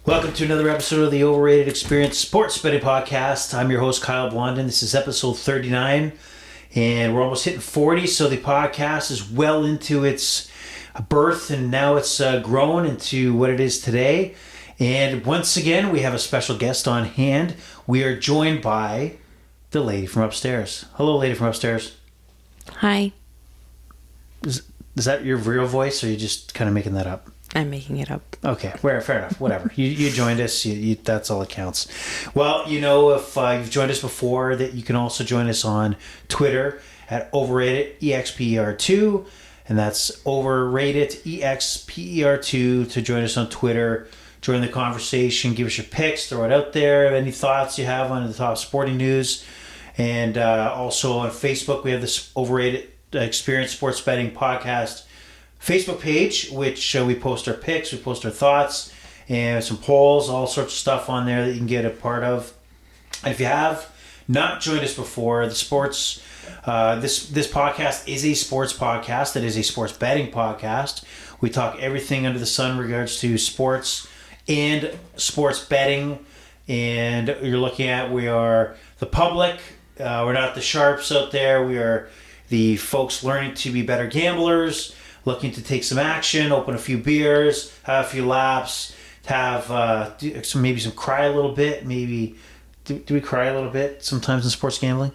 Welcome to another episode of the Overrated Experience Sports Betting Podcast. I'm your host, Kyle Blondin. This is episode 39, and we're almost hitting 40, so the podcast is well into its birth, and now it's grown into what it is today. And once again, we have a special guest on hand. We are joined by the lady from upstairs. Hello, lady from upstairs. Hi. Is that your real voice, or are you just kind of making that up? I'm making it up. Okay, fair enough. Whatever. You joined us. That's all that counts. Well, you know, if you've joined us before, that you can also join us on Twitter at Overrated EXPER2, and that's Overrated EXPER2 to join us on Twitter. Join the conversation. Give us your picks. Throw it out there. Any thoughts you have on the top sporting news, and also on Facebook, we have this Overrated Experience Sports Betting Podcast Facebook page, which we post our picks, we post our thoughts, and some polls, all sorts of stuff on there that you can get a part of. And if you have not joined us before, the sports, this podcast is a sports podcast. It is a sports betting podcast. We talk everything under the sun in regards to sports and sports betting. And you're looking at, we are the public. We're not the sharps out there. We are the folks learning to be better gamblers, looking to take some action, open a few beers, have a few laps, have maybe some cry a little bit. Maybe do we cry a little bit sometimes in sports gambling?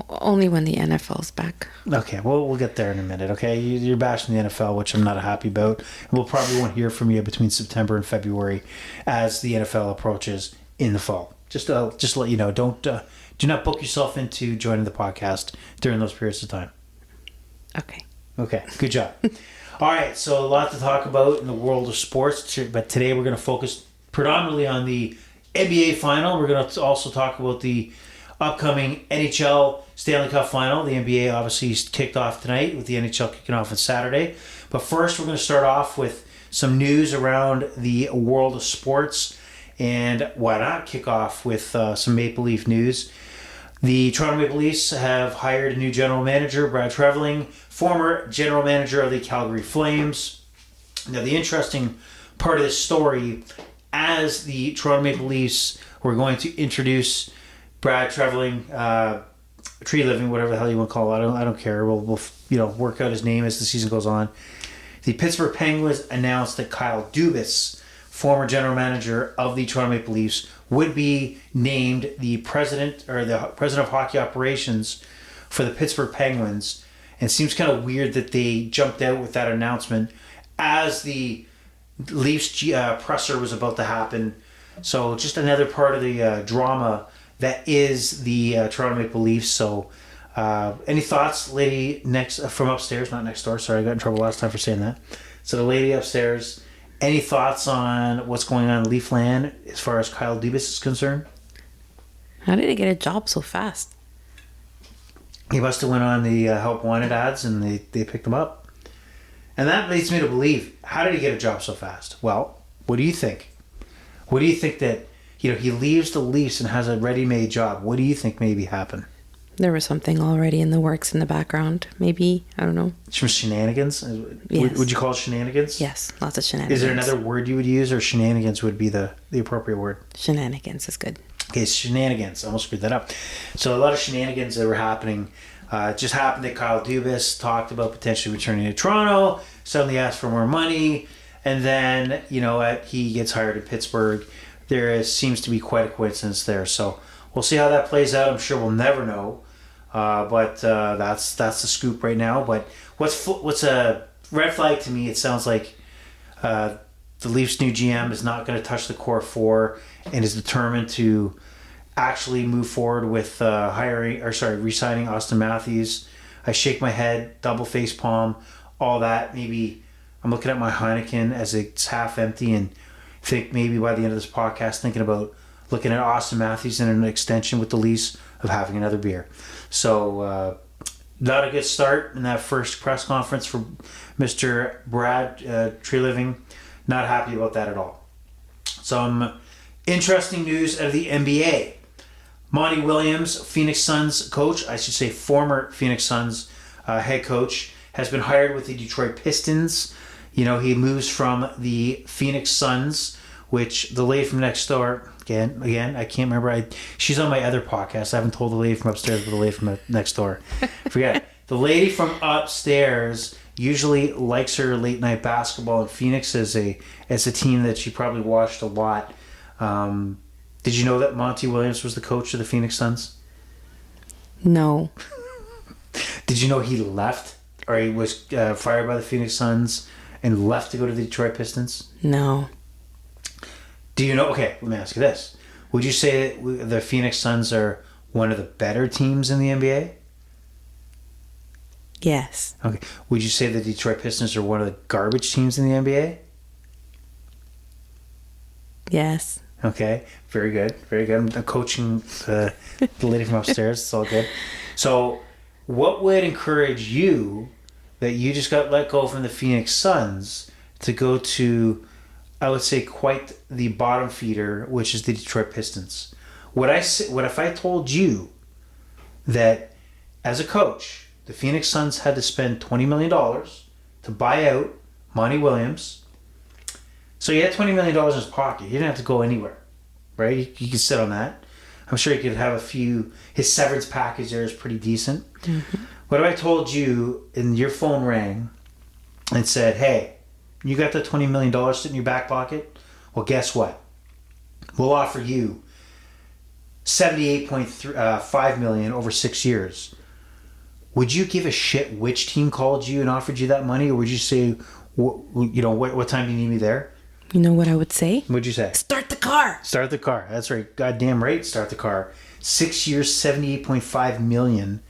Only when the NFL's back. Okay, well, we'll get there in a minute. Okay, you're bashing the NFL, which I'm not happy about. We'll probably won't hear from you between September and February as the NFL approaches in the fall. Just to let you know, do not book yourself into joining the podcast during those periods of time. Okay, good job. All right, so a lot to talk about in the world of sports, but today we're going to focus predominantly on the NBA Final. We're going to also talk about the upcoming NHL Stanley Cup Final. The NBA obviously kicked off tonight, with the NHL kicking off on Saturday. But first, we're going to start off with some news around the world of sports, and why not kick off with some Maple Leaf news. The Toronto Maple Leafs have hired a new general manager, Brad Treliving, former general manager of the Calgary Flames. Now, the interesting part of this story, as the Toronto Maple Leafs were going to introduce Brad Treliving, whatever the hell you want to call it, I don't care. We'll work out his name as the season goes on. The Pittsburgh Penguins announced that Kyle Dubas, former general manager of the Toronto Maple Leafs, would be named the president of hockey operations for the Pittsburgh Penguins. And it seems kind of weird that they jumped out with that announcement as the Leafs presser was about to happen. So just another part of the drama that is the Toronto Maple Leafs. So any thoughts, lady from upstairs, not next door. Sorry, I got in trouble last time for saying that. So the lady upstairs, any thoughts on what's going on in Leafland as far as Kyle Dubas is concerned? How did he get a job so fast? He must have went on the Help Wanted ads, and they picked him up. And that leads me to believe, how did he get a job so fast? Well, what do you think? What do you think that, he leaves the Leafs and has a ready-made job? What do you think maybe happened? There was something already in the works in the background. Maybe, I don't know. Some shenanigans? Yes. Would you call it shenanigans? Yes, lots of shenanigans. Is there another word you would use, or shenanigans would be the appropriate word? Shenanigans is good. Okay, shenanigans. I almost screwed that up. So a lot of shenanigans that were happening. It just happened that Kyle Dubas talked about potentially returning to Toronto, suddenly asked for more money, and then, he gets hired in Pittsburgh. There seems to be quite a coincidence there. So we'll see how that plays out. I'm sure we'll never know. But that's the scoop right now. But what's a red flag to me? It sounds like the Leafs' new GM is not going to touch the core four and is determined to actually move forward with re-signing Austin Matthews. I shake my head, double face palm, all that. Maybe I'm looking at my Heineken as it's half empty and think maybe by the end of this podcast, thinking about looking at Austin Matthews and an extension with the Leafs of having another beer. So, not a good start in that first press conference for Mr. Brad Treliving. Not happy about that at all. Some interesting news out of the NBA. Monty Williams, Phoenix Suns coach, I should say former Phoenix Suns head coach, has been hired with the Detroit Pistons. He moves from the Phoenix Suns, which the lady from next door, again, I can't remember. She's on my other podcast. I haven't told the lady from upstairs, but the lady from next door. Forget it. The lady from upstairs usually likes her late night basketball, and Phoenix is a team that she probably watched a lot. Did you know that Monty Williams was the coach of the Phoenix Suns? No. Did you know he left, or he was fired by the Phoenix Suns and left to go to the Detroit Pistons? No. Do you know? Okay, let me ask you this. Would you say that the Phoenix Suns are one of the better teams in the NBA? Yes. Okay. Would you say the Detroit Pistons are one of the garbage teams in the NBA? Yes. Okay. Very good. Very good. I'm coaching the lady from upstairs. It's all good. So, what would encourage you that you just got let go from the Phoenix Suns to go to, I would say, quite the bottom feeder, which is the Detroit Pistons? What if I told you that as a coach, the Phoenix Suns had to spend $20 million to buy out Monty Williams? So he had $20 million in his pocket. He didn't have to go anywhere, right? He could sit on that. I'm sure he could have a few. His severance package there is pretty decent. Mm-hmm. What if I told you and your phone rang and said, hey, you got that $20 million sitting in your back pocket? Well, guess what? We'll offer you $78.5 million over 6 years. Would you give a shit which team called you and offered you that money, or would you say, what time do you need me there? You know what I would say? What'd you say? Start the car. Start the car. That's right. Goddamn right. Start the car. 6 years, $78.5 million.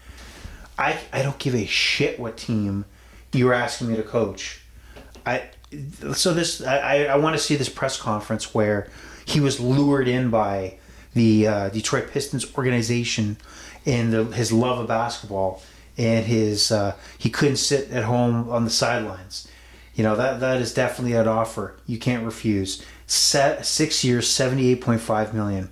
I don't give a shit what team you're asking me to coach. I want to see this press conference where he was lured in by the Detroit Pistons organization and his love of basketball, and he couldn't sit at home on the sidelines. That is definitely an offer you can't refuse. 6 years, $78.5 million,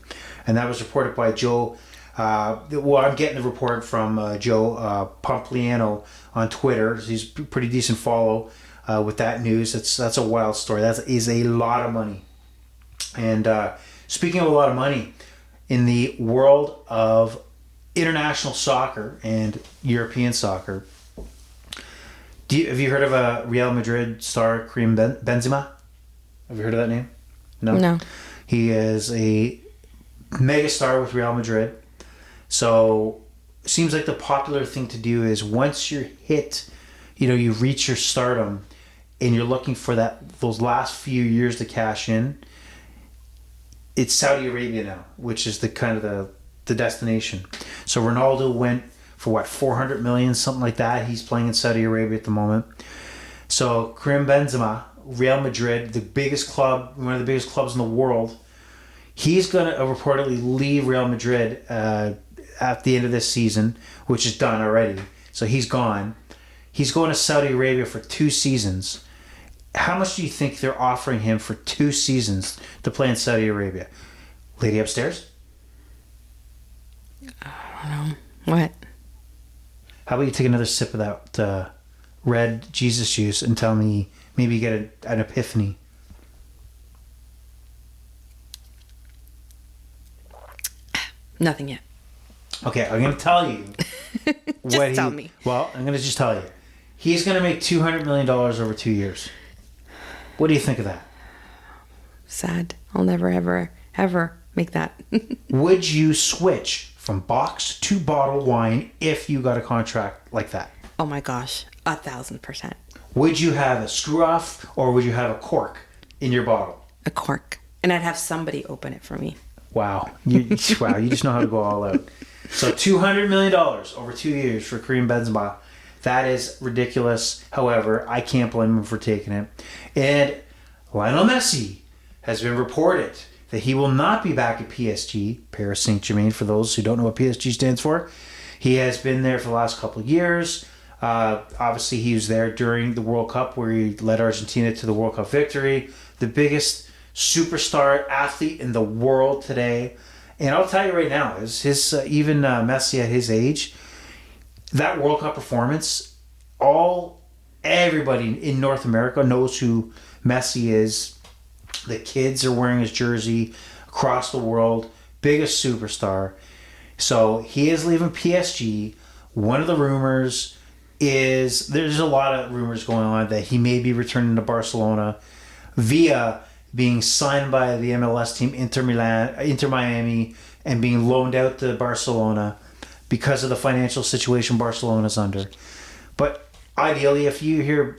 and that was reported by Joe. I'm getting the report from Joe Pompliano on Twitter. He's a pretty decent follow with that news. That's a wild story. That is a lot of money. And speaking of a lot of money, in the world of international soccer and European soccer, have you heard of a Real Madrid star, Karim Benzema? Have you heard of that name? No. He is a mega star with Real Madrid. So it seems like the popular thing to do is once you're hit, you reach your stardom and you're looking for those last few years to cash in, it's Saudi Arabia now, which is the kind of the destination. So Ronaldo went for $400 million, something like that. He's playing in Saudi Arabia at the moment. So Karim Benzema, Real Madrid, the biggest club, one of the biggest clubs in the world, he's going to reportedly leave Real Madrid at the end of this season, which is done already. So he's gone. He's going to Saudi Arabia for 2 seasons. How much do you think they're offering him for 2 seasons to play in Saudi Arabia? Lady upstairs? I don't know. What? How about you take another sip of that red Jesus juice and tell me, maybe you get an epiphany. Nothing yet. Okay, I'm going to tell you. Tell me. Well, I'm going to just tell you. He's going to make $200 million over 2 years. What do you think of that? Sad. I'll never, ever make that. Would you switch from boxed to bottled wine if you got a contract like that? Oh my gosh. 1,000%. Would you have a screw off or would you have a cork in your bottle? A cork. And I'd have somebody open it for me. Wow. You just know how to go all out. So $200 million over 2 years for Karim Benzema. That is ridiculous. However, I can't blame him for taking it. And Lionel Messi has been reported that he will not be back at PSG, Paris Saint-Germain, for those who don't know what PSG stands for. He has been there for the last couple of years. Obviously, he was there during the World Cup where he led Argentina to the World Cup victory. The biggest superstar athlete in the world today. And I'll tell you right now, even Messi at his age, that World Cup performance, everybody in North America knows who Messi is. The kids are wearing his jersey across the world. Biggest superstar. So he is leaving PSG. One of the rumors is there's a lot of rumors going on that he may be returning to Barcelona via being signed by the MLS team Inter Miami, and being loaned out to Barcelona because of the financial situation Barcelona's under. But ideally, if you hear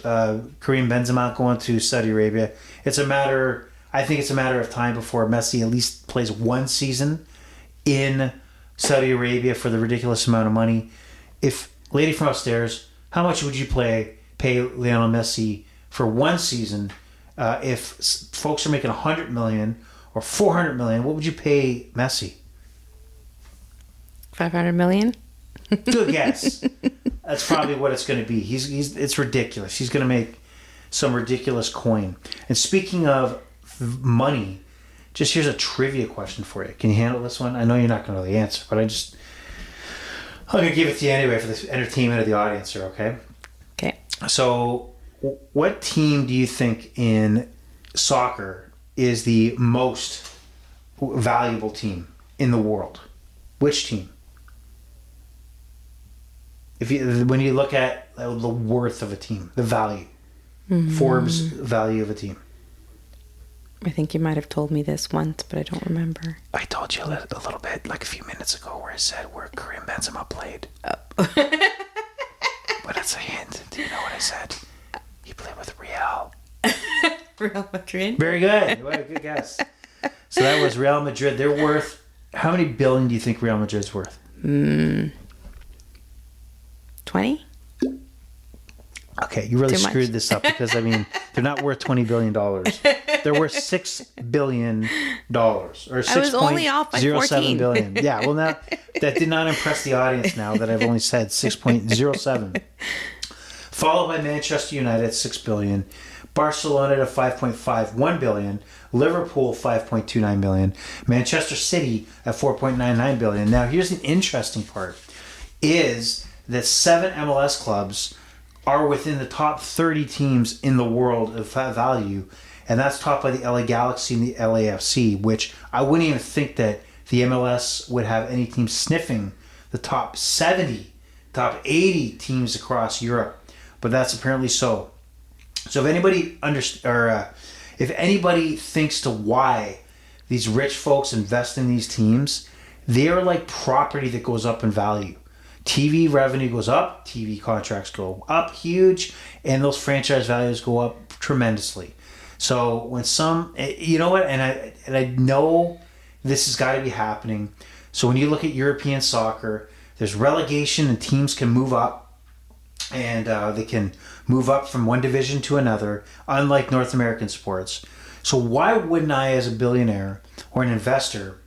Karim Benzema going to Saudi Arabia, I think it's a matter of time before Messi at least plays one season in Saudi Arabia for the ridiculous amount of money. If lady from upstairs, how much would you pay Lionel Messi for one season? If folks are making $100 million or $400 million, what would you pay Messi? $500 million. Good guess. That's probably what it's going to be. It's ridiculous. He's going to make some ridiculous coin. And speaking of money, just here's a trivia question for you. Can you handle this one? I know you're not going to know the answer, but I'm going to give it to you anyway for the entertainment of the audience here, okay? Okay. So, what team do you think in soccer is the most valuable team in the world? Which team? When you look at the worth of a team, the value, Forbes value of a team. I think you might have told me this once, but I don't remember. I told you a little bit, like a few minutes ago, where I said where Karim Benzema played. Oh. But that's a hint. Do you know what I said? He played with Real. Real Madrid. Very good. What a good guess. So that was Real Madrid. They're worth. How many billion do you think Real Madrid's worth? 20? Okay, you really screwed this up because they're not worth $20 billion. They're worth $6 billion or $6.07 billion. Yeah, well now that did not impress the audience. Now that I've only said 6.07, followed by Manchester United at $6 billion, Barcelona at $5.51 billion, Liverpool $5.29 billion, Manchester City at $4.99 billion. Now here's the interesting part: is that 7 MLS clubs are within the top 30 teams in the world of value, and that's topped by the LA Galaxy and the LAFC, which I wouldn't even think that the MLS would have any team sniffing the top 70, top 80 teams across Europe, but that's apparently so. So if anybody thinks to why these rich folks invest in these teams, they are like property that goes up in value. TV revenue goes up, TV contracts go up huge, and those franchise values go up tremendously. So when you know what, and I know this has got to be happening. So when you look at European soccer, there's relegation and teams can move up, and they can move up from one division to another, unlike North American sports. So why wouldn't I, as a billionaire or an investor,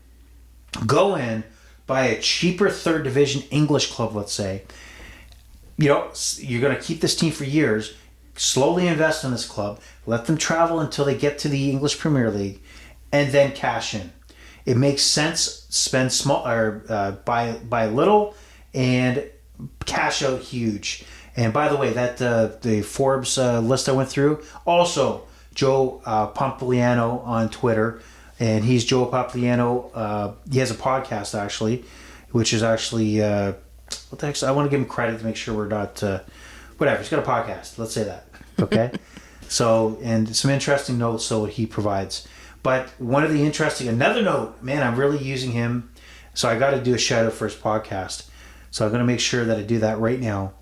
go in, buy a cheaper third division English club, let's say, you're going to keep this team for years, slowly invest in this club, let them travel until they get to the English Premier League, and then cash in. It makes sense. Spend small or buy little and cash out huge. And by the way, that the Forbes list I went through, also Joe Pompliano on Twitter. And he's Joe Pompliano. He has a podcast, actually, which is actually... what the heck? I want to give him credit to make sure we're not... whatever, he's got a podcast. Let's say that. Okay? So, and some interesting notes, so he provides. But another note, man, I'm really using him. So I got to do a shout out for his podcast. So I'm going to make sure that I do that right now.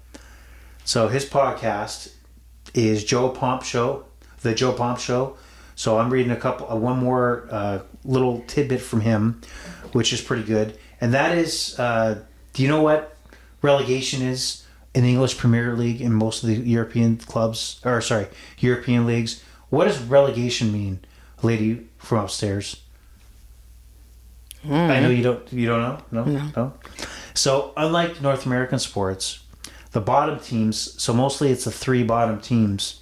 So his podcast is Joe Pomp Show, The Joe Pomp Show. So I'm reading one more little tidbit from him, which is pretty good. And that is, do you know what relegation is in the English Premier League in most of the European European leagues? What does relegation mean, lady from upstairs? I know you don't know? No? So unlike North American sports, the bottom teams, so mostly it's the 3 bottom teams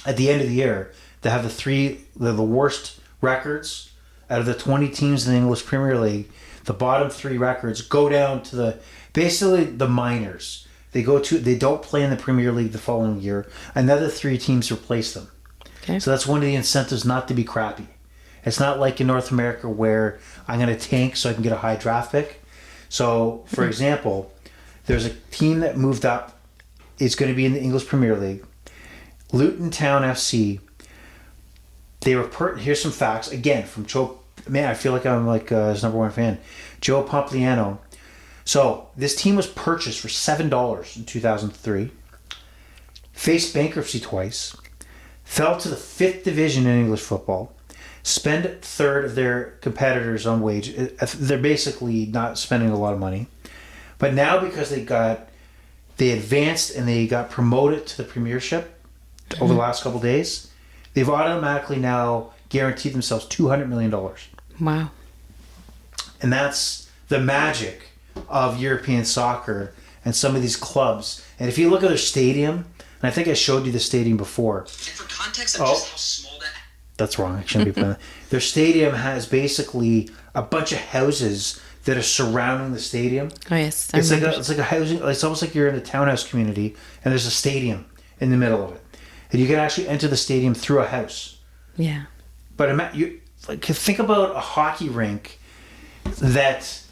at the end of the year, they have the worst records out of the 20 teams in the English Premier League. The bottom 3 records go down to basically the minors. They don't play in the Premier League the following year. Another 3 teams replace them. Okay. So that's one of the incentives not to be crappy. It's not like in North America where I'm going to tank so I can get a high draft pick. So, for example, there's a team that moved up. It's going to be in the English Premier League. Luton Town FC. They were here's some facts again from Joe. Man, I feel like I'm like his number one fan, Joe Pompliano. So this team was purchased for $7 in 2003. Faced bankruptcy twice. Fell to the 5th division in English football. Spend a third of their competitors on wage. They're basically not spending a lot of money. But now because they advanced and they got promoted to the Premiership over the last couple of days, they've automatically now guaranteed themselves $200 million. Wow. And that's the magic of European soccer and some of these clubs. And if you look at their stadium, and I think I showed you the stadium before. And for context of just how small that... That's wrong. I shouldn't be playing that. Their stadium has basically a bunch of houses that are surrounding the stadium. Oh, yes. It's like a housing. It's almost like you're in a townhouse community, and there's a stadium in the middle of it, and you can actually enter the stadium through a house. Yeah. But think about a hockey rink that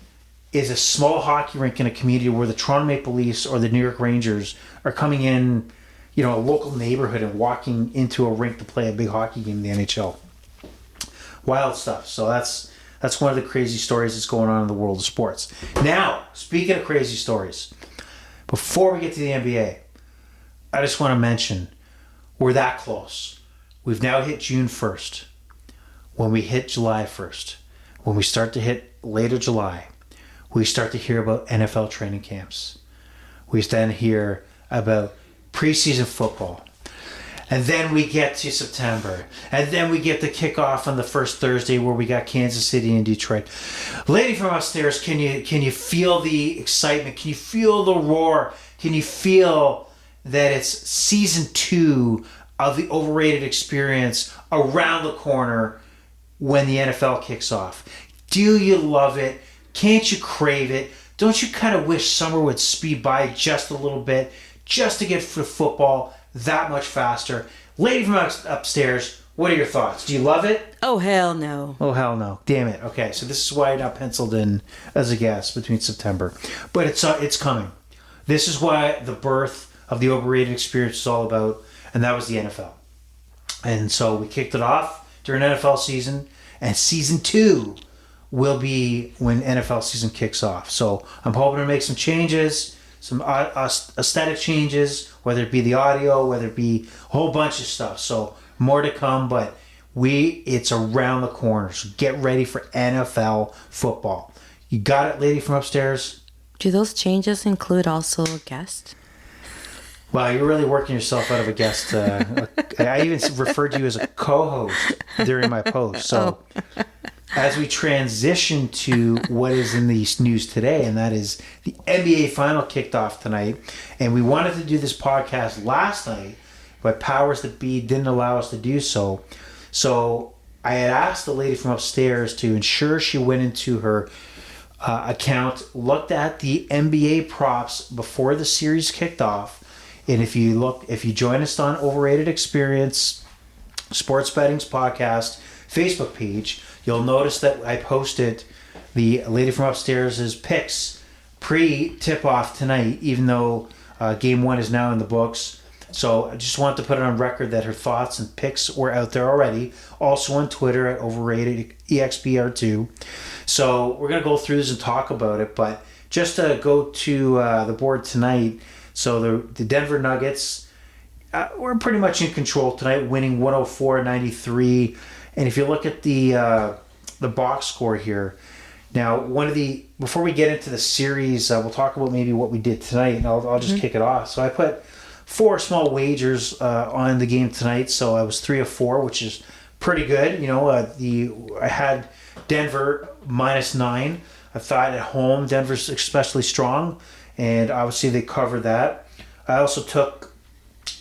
is a small hockey rink in a community where the Toronto Maple Leafs or the New York Rangers are coming in, a local neighborhood and walking into a rink to play a big hockey game in the NHL. Wild stuff. So that's one of the crazy stories that's going on in the world of sports. Now, speaking of crazy stories, before we get to the NBA, I just want to mention we're that close. We've now hit June 1st. When we hit July 1st, when we start to hit later July, we start to hear about NFL training camps. We then hear about preseason football. And then we get to September. And then we get the kickoff on the first Thursday where we got Kansas City and Detroit. Lady from upstairs, can you feel the excitement? Can you feel the roar? Can you feel that it's season 2 of the Overrated Experience around the corner when the NFL kicks off? Do you love it? Can't you crave it? Don't you kind of wish summer would speed by just a little bit just to get for football that much faster? Lady from upstairs, what are your thoughts? Do you love it? Oh, hell no. Oh, hell no. Damn it. Okay, so this is why I not penciled in as a guest between September. But it's coming. This is why the birth of the Overrated Experience is all about, and that was the NFL. And so we kicked it off during NFL season, and season 2 will be when NFL season kicks off. So I'm hoping to make some changes, some aesthetic changes, whether it be the audio, whether it be a whole bunch of stuff. So more to come, but it's around the corner. So get ready for NFL football. You got it, lady from upstairs? Do those changes include also a guest? Wow, you're really working yourself out of a guest. I even referred to you as a co-host during my post. So as we transition to what is in the news today, and that is the NBA Final kicked off tonight. And we wanted to do this podcast last night, but powers that be didn't allow us to do so. So I had asked the lady from upstairs to ensure she went into her account, looked at the NBA props before the series kicked off. And if you join us on Overrated Experience, Sports Betting's podcast, Facebook page, you'll notice that I posted the lady from upstairs' picks pre-tip-off tonight, even though Game 1 is now in the books. So I just want to put it on record that her thoughts and picks were out there already. Also on Twitter at Overrated EXBR2. So we're going to go through this and talk about it. But just to go to the board tonight, so the Denver Nuggets were pretty much in control tonight, winning 104-93. And if you look at the box score here, now before we get into the series, we'll talk about maybe what we did tonight, and I'll just kick it off. So I put 4 small wagers on the game tonight, so I was 3 of 4, which is pretty good. I had Denver -9. I thought at home Denver's especially strong, and obviously they covered that. I also took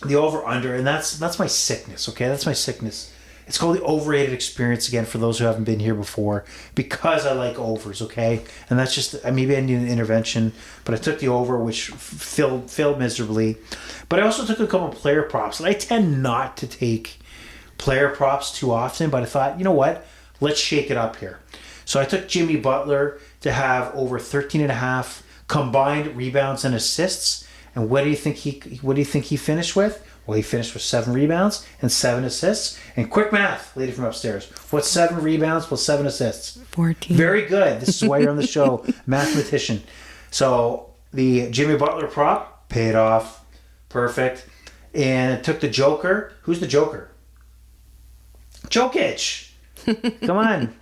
the over/under, and that's my sickness. Okay, that's my sickness. It's called the Overrated Experience, again, for those who haven't been here before, because I like overs, okay? And that's just, maybe I need an intervention, but I took the over, which failed miserably. But I also took a couple player props, and I tend not to take player props too often, but I thought, you know what? Let's shake it up here. So I took Jimmy Butler to have over 13 and a half combined rebounds and assists. And what do you think he finished with? Well, he finished with 7 rebounds and 7 assists. And quick math, lady from upstairs. What's 7 rebounds plus 7 assists? 14. Very good. This is why you're on the show, mathematician. So the Jimmy Butler prop paid off. Perfect. And it took the Joker. Who's the Joker? Jokic. Come on.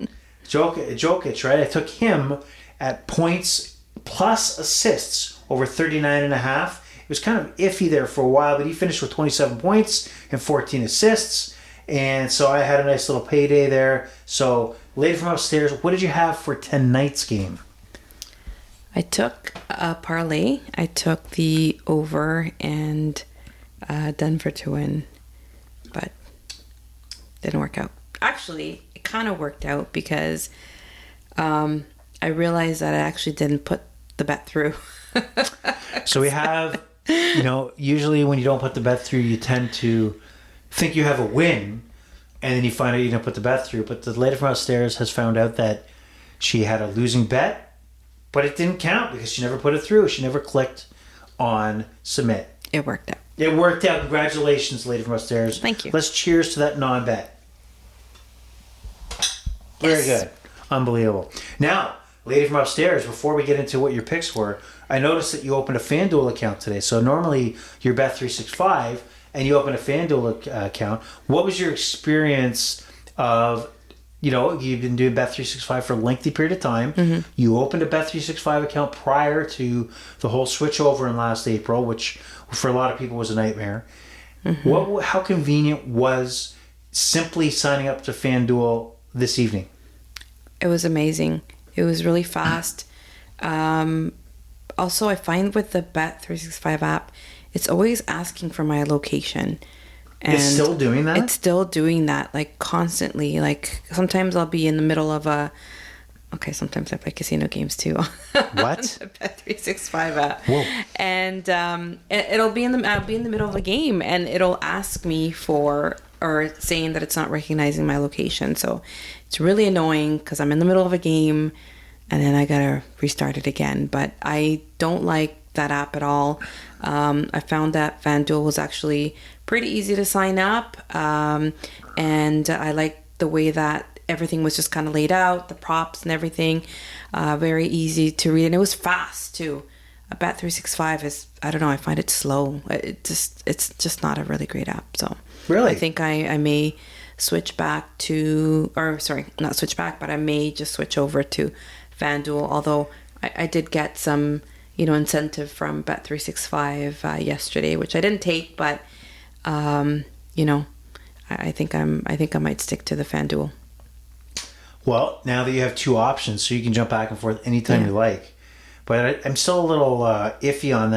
Jokic, right? I took him at points plus assists over 39 and a half. It was kind of iffy there for a while, but he finished with 27 points and 14 assists. And so I had a nice little payday there. So, lady from upstairs, what did you have for tonight's game? I took a parlay. I took the over and Denver to win, but didn't work out. Actually, it kind of worked out because I realized that I actually didn't put the bet through. So we have, usually when you don't put the bet through, you tend to think you have a win, and then you find out you didn't put the bet through. But the lady from upstairs has found out that she had a losing bet, but it didn't count because she never put it through. She never clicked on submit. It worked out. It worked out. Congratulations, lady from upstairs. Thank you. Let's cheers to that non-bet. Very good. Unbelievable. Now, lady from upstairs, before we get into what your picks were, I noticed that you opened a FanDuel account today. So normally you're Bet365 and you open a FanDuel account. What was your experience of, you've been doing Bet365 for a lengthy period of time. Mm-hmm. You opened a Bet365 account prior to the whole switch over in last April, which for a lot of people was a nightmare. Mm-hmm. How convenient was simply signing up to FanDuel this evening? It was amazing. It was really fast. Also, I find with the Bet365 app, it's always asking for my location. And it's still doing that? It's still doing that, like, constantly. Like, sometimes I'll be in the middle of sometimes I play casino games too. What? The Bet365 app. Whoa. And I'll be in the middle of a game, and it'll ask me or saying that it's not recognizing my location. So it's really annoying because I'm in the middle of a game and then I gotta restart it again. But I don't like that app at all. I found that FanDuel was actually pretty easy to sign up. And I like the way that everything was just kind of laid out, the props and everything. Very easy to read. And it was fast too. Bet365 is, I don't know, I find it slow. It's just not a really great app. So really, I think I may switch back to, or sorry, not switch back, but I may just switch over to FanDuel. Although I did get some, incentive from Bet365 yesterday, which I didn't take, but I think I might stick to the FanDuel. Well, now that you have 2 options, so you can jump back and forth anytime you like. But I'm still a little iffy on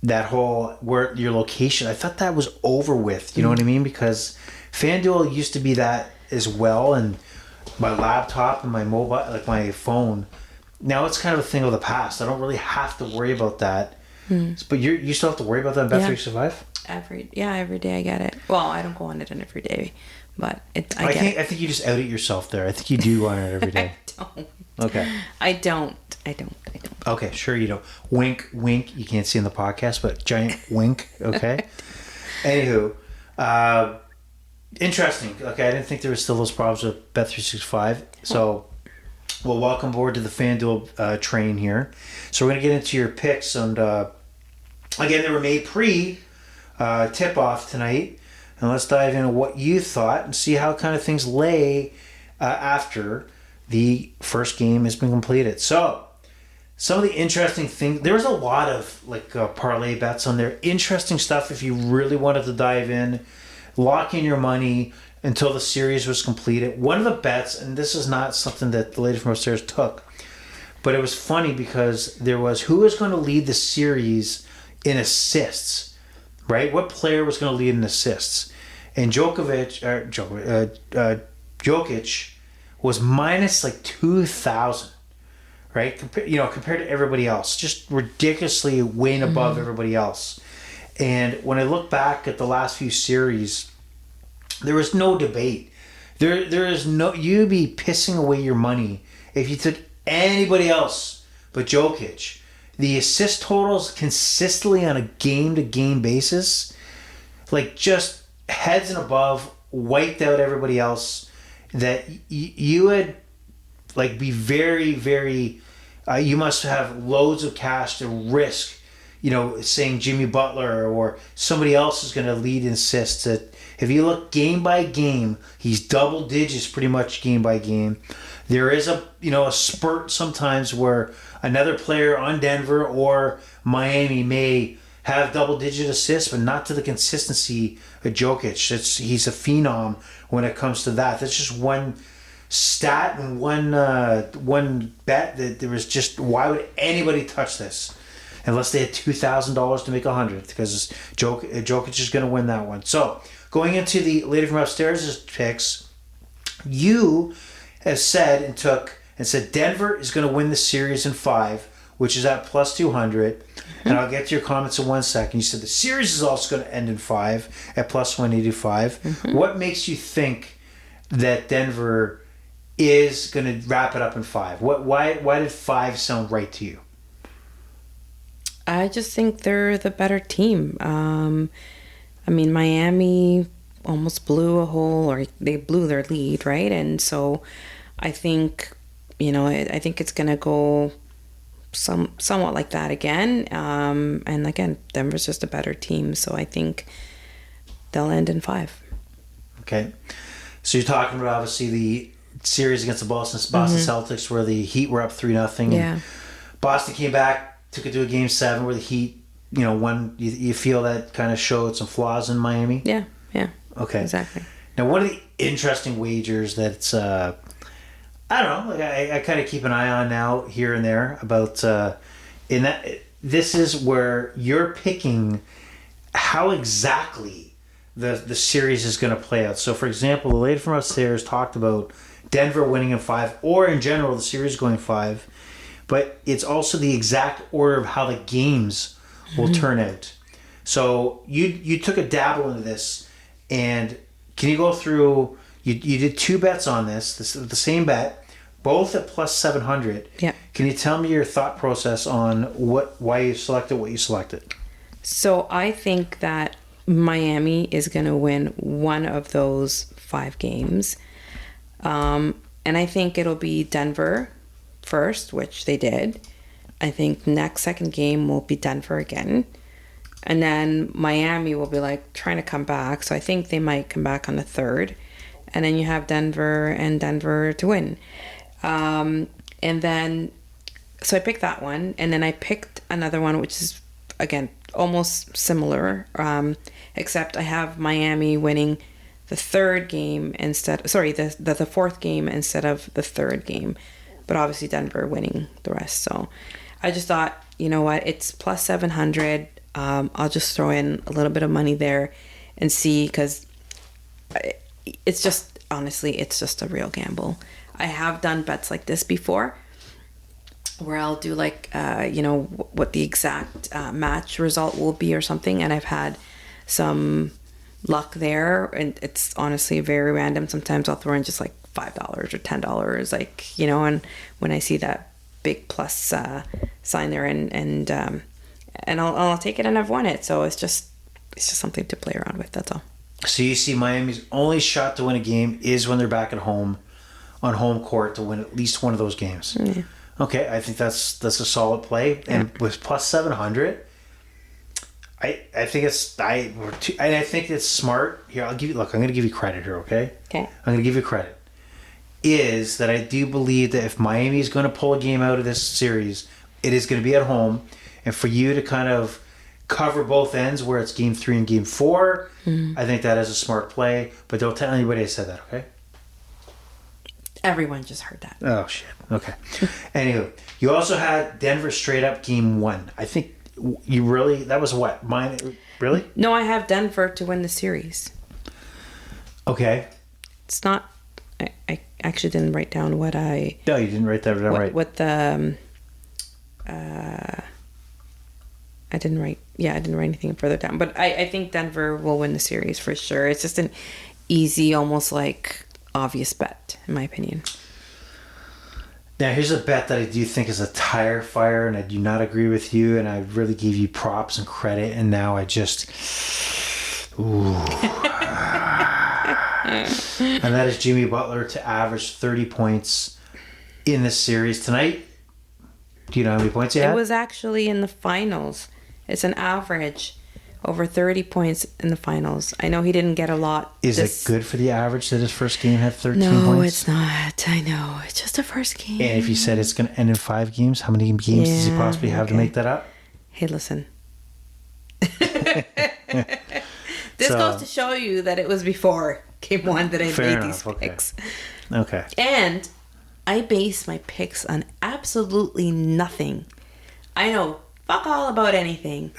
that whole where your location. I thought that was over with. You know what I mean? Because FanDuel used to be that as well, and my laptop and my mobile, like my phone. Now it's kind of a thing of the past. I don't really have to worry about that. But you still have to worry about that in Bet365? Every day I get it. Well, I don't go on it every day, but I think you just outed yourself there. I think you do go on it every day. I don't. Okay. I don't. Okay, sure you don't. Wink, wink. You can't see in the podcast, but giant wink. Okay. Anywho, interesting. Okay, I didn't think there was still those problems with Bet365. So, well, welcome aboard to the FanDuel train here. So we're going to get into your picks. And again, they were made pre-tip-off tonight. And let's dive into what you thought and see how kind of things lay after the first game has been completed. So, some of the interesting things, there was a lot of parlay bets on there. Interesting stuff if you really wanted to dive in, lock in your money until the series was completed. One of the bets, and this is not something that the lady from upstairs took, but it was funny because there was who was going to lead the series in assists, right? What player was going to lead in assists? And Jokic was minus 2,000. Right, compared to everybody else, just ridiculously way above everybody else. And when I look back at the last few series, there was no debate. There is no, you'd be pissing away your money if you took anybody else but Jokic. The assist totals consistently on a game-to-game basis, like just heads and above, wiped out everybody else. That you would like be very, very. You must have loads of cash to risk. Saying Jimmy Butler or somebody else is going to lead in assists. That if you look game by game, he's double digits pretty much game by game. There is a spurt sometimes where another player on Denver or Miami may have double-digit assists, but not to the consistency of Jokic. He's a phenom when it comes to that. That's just one stat and one bet that there was just, why would anybody touch this? Unless they had $2,000 to make $100, because Jokic is going to win that one. So, going into the Lady from Upstairs' picks, you have said Denver is going to win the series in 5, which is at plus 200. Mm-hmm. And I'll get to your comments in 1 second. You said the series is also going to end in 5 at plus 185. Mm-hmm. What makes you think that Denver is going to wrap it up in 5? Why did 5 sound right to you? I just think they're the better team. Miami almost blew they blew their lead, right? And so I think, I think it's going to go somewhat like that again. And again, Denver's just a better team. So I think they'll end in 5. Okay. So you're talking about obviously the series against the Boston Celtics where the Heat were up 3-0. Yeah. And Boston came back, took it to a game 7 where the Heat, won. You feel that kind of showed some flaws in Miami? Yeah. Okay. Exactly. Now, one of the interesting wagers that's, I don't know, like I kind of keep an eye on now here and there about, this is where you're picking how exactly the series is going to play out. So, for example, the lady from upstairs talked about Denver winning in 5, or in general, the series going 5, but it's also the exact order of how the games will turn out. So, you took a dabble into this. And can you go through? You did 2 bets on this, the same bet, both at plus 700. Yeah. Can you tell me your thought process on why you selected what you selected? So I think that Miami is going to win one of those 5 games, and I think it'll be Denver first, which they did. I think second game will be Denver again. And then Miami will be like trying to come back. So I think they might come back on the 3rd. And then you have Denver to win. And then, so I picked that one. And then I picked another one, which is, again, almost similar. Except I have Miami winning the 4th game instead of the 3rd game. But obviously Denver winning the rest. So I just thought, you know what, it's plus 700. I'll just throw in a little bit of money there and see, because it's just, honestly, it's just a real gamble. I have done bets like this before where I'll do like, what the exact match result will be or something. And I've had some luck there, and it's honestly very random. Sometimes I'll throw in just like $5 or $10, and when I see that big plus sign there and I'll take it, and I've won it. So it's just something to play around with. That's all. So you see Miami's only shot to win a game is when they're back at home, on home court, to win at least one of those games. Yeah. Okay, I think that's a solid play. And with plus 700, I think it's smart. Here, I'm going to give you credit here, okay? Okay. I'm going to give you credit. Is that I do believe that if Miami is going to pull a game out of this series, it is going to be at home. And for you to kind of cover both ends where it's game 3 and game 4, I think that is a smart play. But don't tell anybody I said that, okay? Everyone just heard that. Oh, shit. Okay. Anywho, you also had Denver straight up game 1. I think you really, that was what? Really? No, I have Denver to win the series. Okay. It's not, I actually didn't write down what I... No, you didn't write that down right. What the... I didn't write anything further down, but I think Denver will win the series for sure. It's just easy, almost like obvious bet, in my opinion. Now, here's a bet that I do think is a tire fire, and I do not agree with you, and I really give you props and credit, and now I just... Ooh. And that is Jimmy Butler to average 30 points in this series tonight. Do you know how many points he had? It was actually in the finals. It's an average. Over 30 points in the finals. I know he didn't get a lot. Is it good for the average that his first game had 13 points? No, it's not. I know. It's just a first game. And if you said it's going to end in 5 games, how many games does he possibly have to make that up? Hey, listen. This goes to show you that it was before game 1 that I made these picks. Okay. And I base my picks on absolutely nothing. I know fuck all about anything.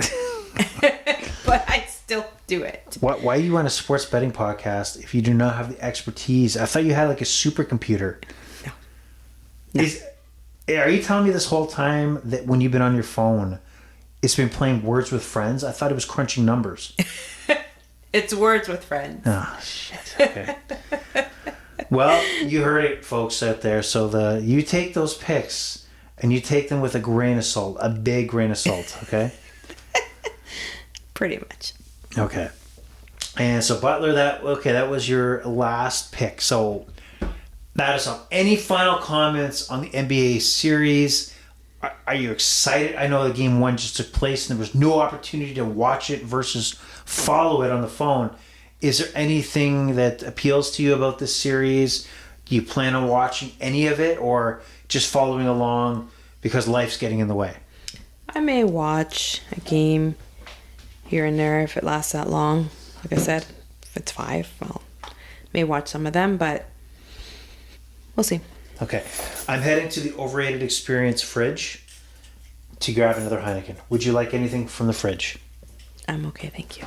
But I still do it. Why are you on a sports betting podcast if you do not have the expertise? I thought you had like a supercomputer. No. Are you telling me this whole time that when you've been on your phone, it's been playing Words with Friends? I thought it was crunching numbers. It's Words with Friends. Oh, shit. Okay. Well, you heard it, folks out there. So you take those picks and you take them with a grain of salt, a big grain of salt, okay? Pretty much. Okay. And so Butler, that was your last pick. So that is all. Any final comments on the NBA series? Are you excited? I know the game 1 just took place and there was no opportunity to watch it versus follow it on the phone. Is there anything that appeals to you about this series? Do you plan on watching any of it or just following along because life's getting in the way? I may watch a game here and there if it lasts that long. Like I said, if it's 5, well, may watch some of them, but we'll see. Okay. I'm heading to the Overrated Experience fridge to grab another Heineken. Would you like anything from the fridge? I'm okay, thank you.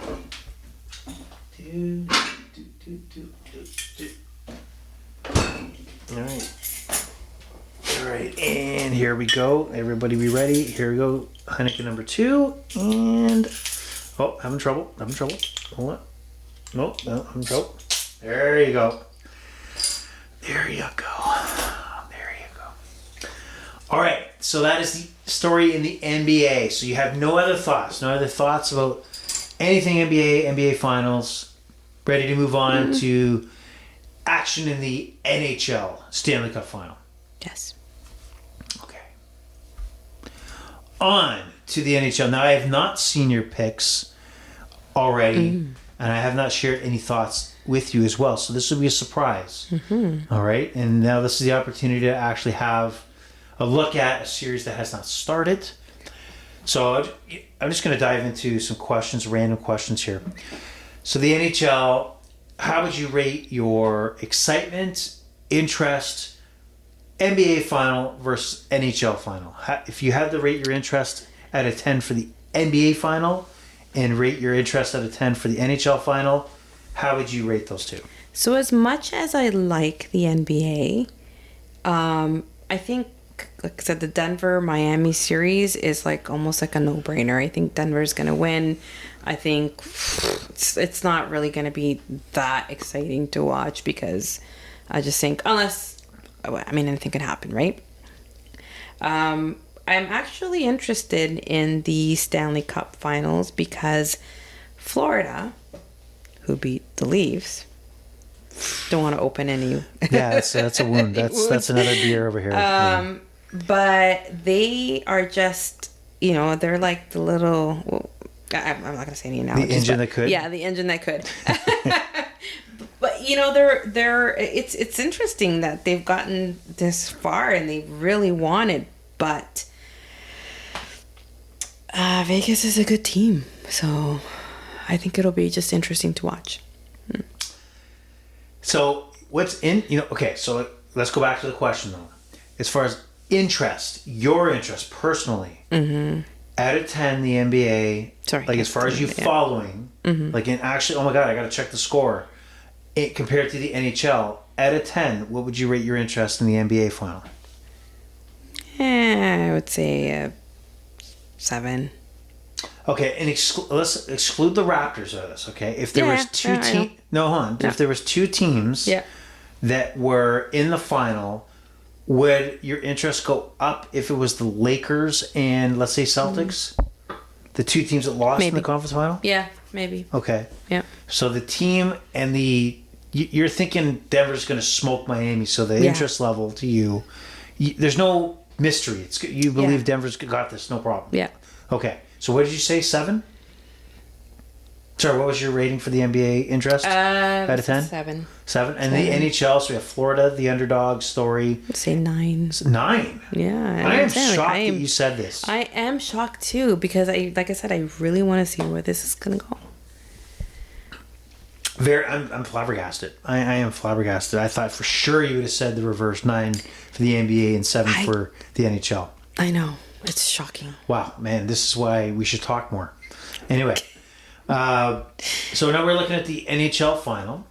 All right, and here we go. Everybody be ready. Here we go. Heineken number 2, and... Oh, having trouble. Hold on. No, having trouble. There you go. There you go. All right, so that is the story in the NBA. So you have no other thoughts about anything NBA Finals. Ready to move on to action in the NHL Stanley Cup Final. Yes. Okay. On to the NHL. Now, I have not seen your picks already, and I have not shared any thoughts with you as well. So this will be a surprise. Mm-hmm. All right, and now this is the opportunity to actually have a look at a series that has not started. So I'm just going to dive into some questions, random questions here. So the NHL, how would you rate your excitement, interest, NBA final versus NHL final? If you had to rate your interest out of 10 for the NBA final and rate your interest out of 10 for the NHL final, how would you rate those two? So as much as I like the NBA, I think, like I said, the Denver-Miami series is like almost like a no-brainer. I think Denver's going to win. I think it's not really going to be that exciting to watch because I just think, anything can happen, right? I'm actually interested in the Stanley Cup Finals because Florida, who beat the Leafs, don't want to open any. Yeah, that's a wound. That's another beer over here. But they are just, they're like the little. Well, I'm not gonna say any now. The engine that could. Yeah, the engine that could. But they're it's interesting that they've gotten this far and they really wanted, but Vegas is a good team, so I think it'll be just interesting to watch. So what's in okay, so let's go back to the question though. As far as interest, your interest personally, out of 10 the NBA, like as far as you following, like in actually, oh my god, I gotta check the score. Compared to the NHL, out of 10, what would you rate your interest in the NBA final? I would say 7. Okay, and let's exclude the Raptors out of this, okay? If there was two teams... No, hon. If there was two teams that were in the final, would your interest go up if it was the Lakers and, let's say, Celtics? The two teams that lost in the conference final? Yeah, maybe. Okay. Yeah. So the team and the... You're thinking Denver's going to smoke Miami, so the interest level to you... There's no mystery. You believe Denver's got this, no problem. Yeah. Okay. So what did you say, 7? Sorry, what was your rating for the NBA interest out of 10? 7. 7? And the NHL, so we have Florida, the underdog story. I'd say 9. 9? Yeah. I am shocked that you said this. I am shocked too, because like I said, I really want to see where this is going to go. I'm flabbergasted. I am flabbergasted. I thought for sure you would have said the reverse, 9 for the NBA and 7 for the NHL. I know. It's shocking. Wow, man, this is why we should talk more. Anyway, so now we're looking at the NHL final.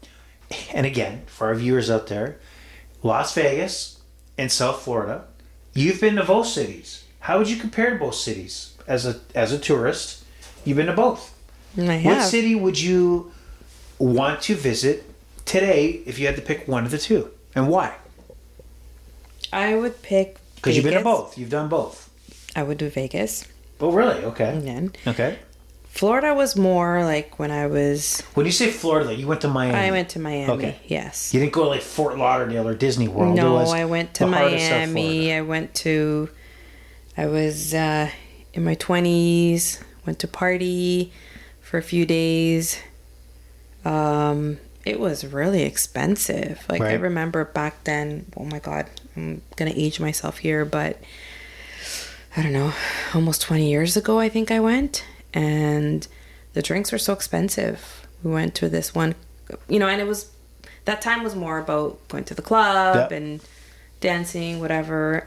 And again, for our viewers out there, Las Vegas and South Florida. You've been to both cities. How would you compare to both cities as a tourist? You've been to both. I have. What city would you want to visit today if you had to pick one of the two? And why? I would pick Because you've been to both. You've done both. I would do Vegas. Oh, really? Okay. Again. Okay. Florida was more like when I was... When you say Florida, you went to Miami. I went to Miami, okay. Yes. You didn't go to like Fort Lauderdale or Disney World. No, I went to Miami. I was in my 20s, went to party for a few days. It was really expensive. Like, right. I remember back then, oh my God, I'm going to age myself here, but I don't know, almost 20 years ago, I think I went, and the drinks were so expensive. We went to this one, and that time was more about going to the club and dancing, whatever.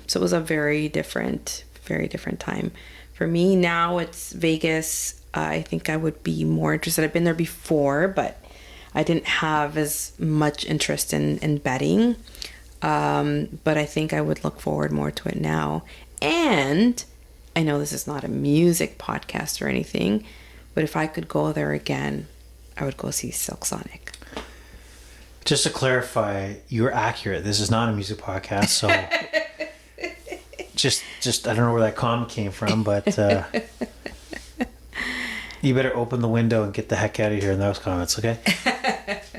So it was a very different time. For me now, it's Vegas. I think I would be more interested. I've been there before, but I didn't have as much interest in betting. But I think I would look forward more to it now. And I know this is not a music podcast or anything, but if I could go there again, I would go see Silk Sonic. Just to clarify, you're accurate. This is not a music podcast, so just I don't know where that comment came from, but you better open the window and get the heck out of here in those comments, okay?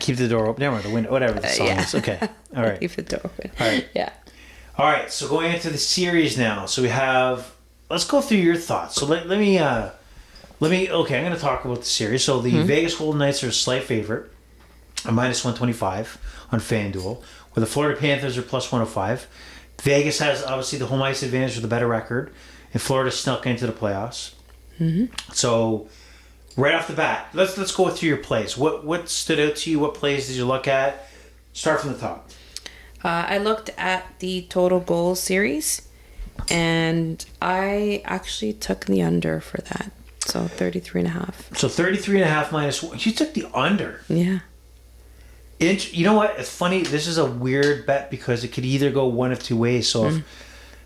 Keep the door open. Never mind, the window, whatever the song is. Okay, all right. Keep the door open. All right. Yeah. All right, so going into the series now. So we have, let's go through your thoughts. So let me, okay, I'm going to talk about the series. So the Vegas Golden Knights are a slight favorite, a minus 125 on FanDuel, where the Florida Panthers are plus 105. Vegas has obviously the home ice advantage with a better record, and Florida snuck into the playoffs. Mm-hmm. So right off the bat, let's go through your plays. What stood out to you? What plays did you look at? Start from the top. I looked at the total goals series, and I actually took the under for that. So 33.5. So 33.5 minus 1. You took the under. Yeah. You know what? It's funny. This is a weird bet because it could either go one of two ways. So if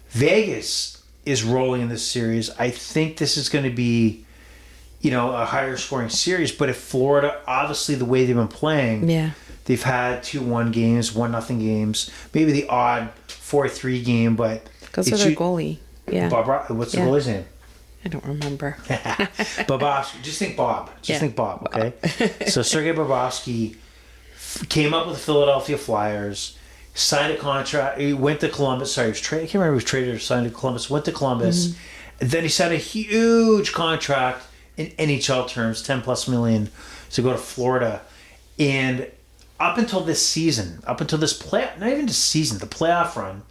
Vegas is rolling in this series, I think this is going to be, a higher scoring series. But if Florida, obviously the way they've been playing, they've had 2-1 games, 1-0 games, maybe the odd 4-3 game, but because of their goalie. Yeah. What's the goalie's name? I don't remember. Bobrovsky. Just think Bob. Think Bob, okay? So Sergei Bobrovsky came up with the Philadelphia Flyers, signed a contract. He went to Columbus. Sorry, he was traded. I can't remember if he was traded or signed to Columbus. Went to Columbus. Mm-hmm. Then he signed a huge contract in NHL terms, $10+ million, to go to Florida. And up until this season, not even this season, the playoff run,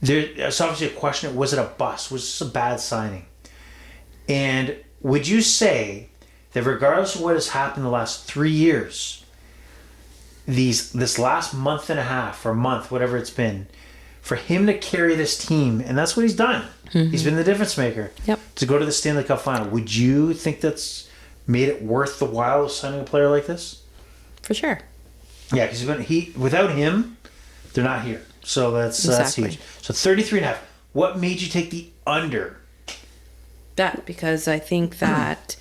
there's obviously a question: was it a bust? Was this a bad signing? And would you say that regardless of what has happened the last 3 years, this last month and a half or month, whatever it's been, for him to carry this team, and that's what he's done. Mm-hmm. He's been the difference maker. Yep. To go to the Stanley Cup final. Would you think that's made it worth the while of signing a player like this? For sure. Yeah, because without him, they're not here. So that's huge. So 33.5. What made you take the under? That because I think that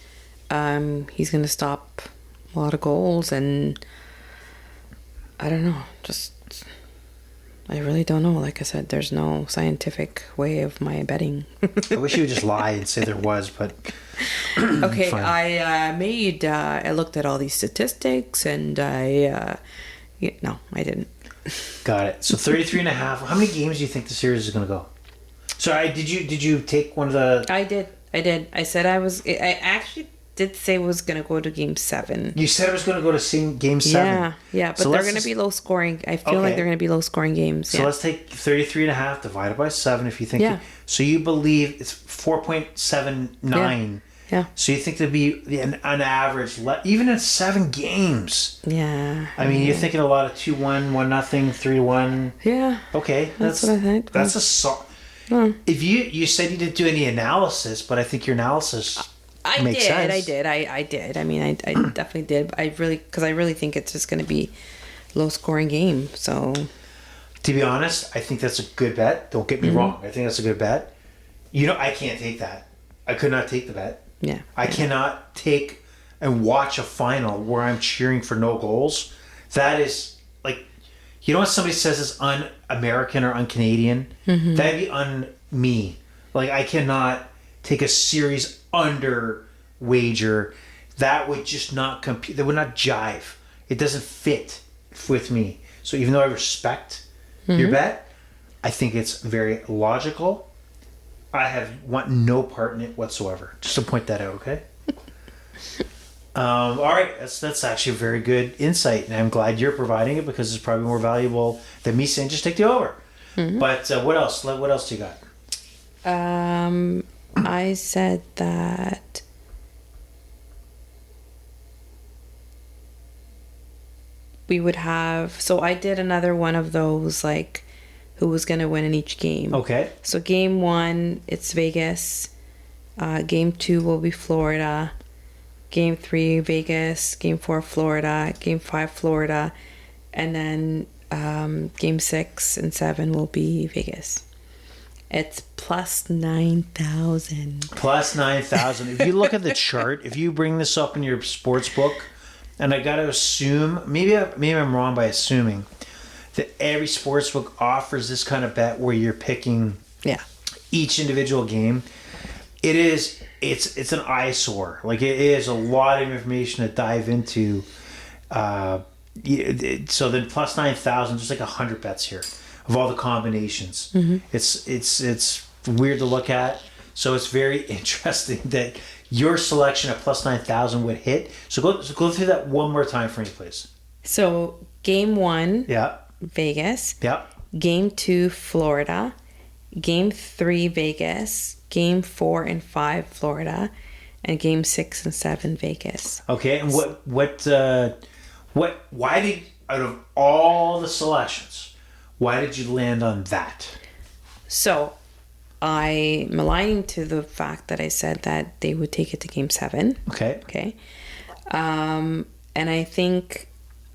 he's going to stop a lot of goals, and I don't know. Just I really don't know. Like I said, there's no scientific way of my betting. I wish you would just lie and say there was, but okay, fine. I looked at all these statistics, and no, I didn't. Got it. So 33 and a half. How many games do you think the series is going to go? So did you take one of the... I did. I said I actually did say it was going to go to game 7. You said it was going to go to game 7. Yeah, but So they're going to be low scoring. I feel like they're going to be low scoring games. So let's take 33 and a half divided by 7 if you think... Yeah. So you believe it's 4.79. Yeah. So you think there'd be an average, even in 7 games. Yeah. I mean, you're thinking a lot of 2-1, 1-0, 3-1. Yeah. Okay. That's what I think. That's a... If you said you didn't do any analysis, but I think your analysis makes sense. I did. I mean, I definitely did. I really think it's just going to be low scoring game. So, to be honest, I think that's a good bet. Don't get me wrong. I think that's a good bet. I can't take that. I could not take the bet. Yeah. I cannot take and watch a final where I'm cheering for no goals. That is like, when somebody says it's un-American or un-Canadian, that'd be un-me. Like, I cannot take a series under wager. That would just not compete. That would not jive. It doesn't fit with me. So even though I respect your bet, I think it's very logical. I want no part in it whatsoever. Just to point that out, okay? All right, that's actually a very good insight, and I'm glad you're providing it because it's probably more valuable than me saying just take the over. But what else? What else do you got? I said that we would have. So I did another one of those, like, who was going to win in each game. Okay. So game 1, it's Vegas. Game 2 will be Florida. Game 3, Vegas. Game 4, Florida. Game 5, Florida. And then game 6 and 7 will be Vegas. It's plus 9,000. Plus 9,000. If you look at the chart, if you bring this up in your sports book, and I got to assume, maybe I'm wrong by assuming, that every sportsbook offers this kind of bet where you're picking each individual game. It's an eyesore. Like, it is a lot of information to dive into. So then plus 9,000, there's like 100 bets here of all the combinations. It's weird to look at. So it's very interesting that your selection at plus 9,000 would hit. So go through that one more time for me, please. So game 1. Yeah. Vegas. Yep. Game 2, Florida. Game 3, Vegas. Game 4 and 5, Florida. And game 6 and 7, Vegas. Okay, and why did, out of all the selections, why did you land on that? So, I'm aligning to the fact that I said that they would take it to game 7. Okay. And I think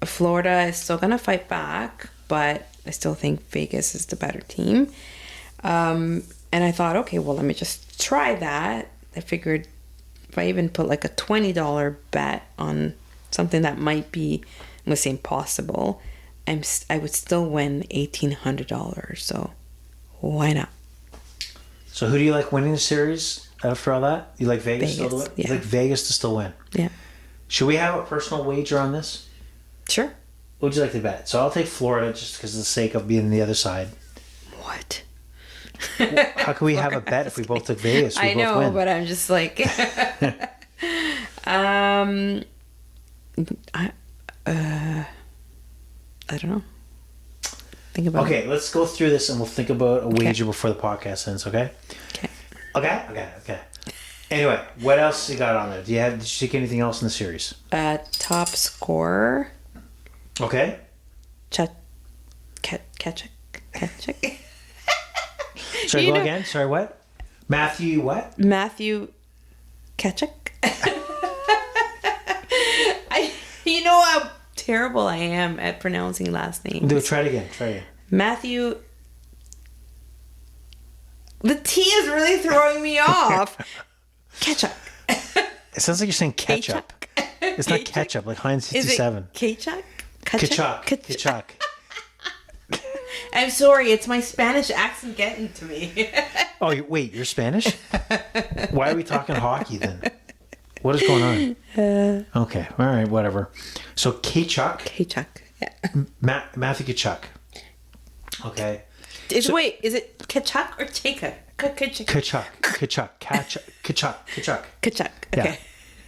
Florida is still going to fight back, but I still think Vegas is the better team. And I thought, okay, well, let me just try that. I figured if I even put like a $20 bet on something that might be, I'm going to say impossible, I would still win $1,800. So why not? So who do you like winning the series after all that? You like Vegas still to win? Yeah. You like Vegas to still win? Yeah. Should we have a personal wager on this? Sure. What would you like to bet? So I'll take Florida just because of the sake of being on the other side. What? Well, how can we have a bet if we both took Vegas? I know, but I'm just like, I don't know. Think about it. Okay, let's go through this and we'll think about a wager before the podcast ends. Okay. Okay. Anyway, what else you got on there? Did you take anything else in the series? Top scorer. Okay. Ketchuk. Sorry, go again. Sorry, what? Matthew what? Matthew Ketchuk. You know how terrible I am at pronouncing last names. Try it again. Matthew. The T is really throwing me off. Ketchup. It sounds like you're saying ketchup. It's not ketchup, like Heinz 67. Kachuk? Kachuk. I'm sorry, it's my Spanish accent getting to me. Oh, wait, you're Spanish? Why are we talking hockey then? What is going on? Okay, all right, whatever. So Kachuk, yeah. Matthew Kachuk. Okay. Is it Kachuk or Chaka? Kachuk. Kachuk, okay.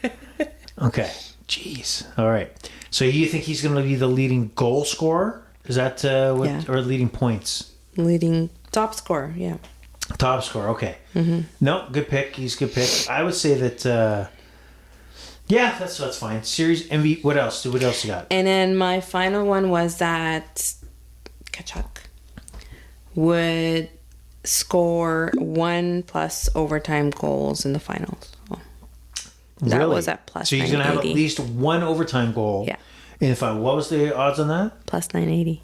Yeah. Okay. Jeez. All right. So you think he's going to be the leading goal scorer? Is that or leading points? Leading top scorer, yeah. Top scorer, okay. Mm-hmm. No, good pick. He's a good pick. I would say that, yeah, that's fine. Series MVP. What else? What else you got? And then my final one was that Kachuk would score 1+ overtime goals in the finals. So that really? was at plus. So he's going to have at least one overtime goal. Yeah. In the final. What was the odds on that? Plus 980.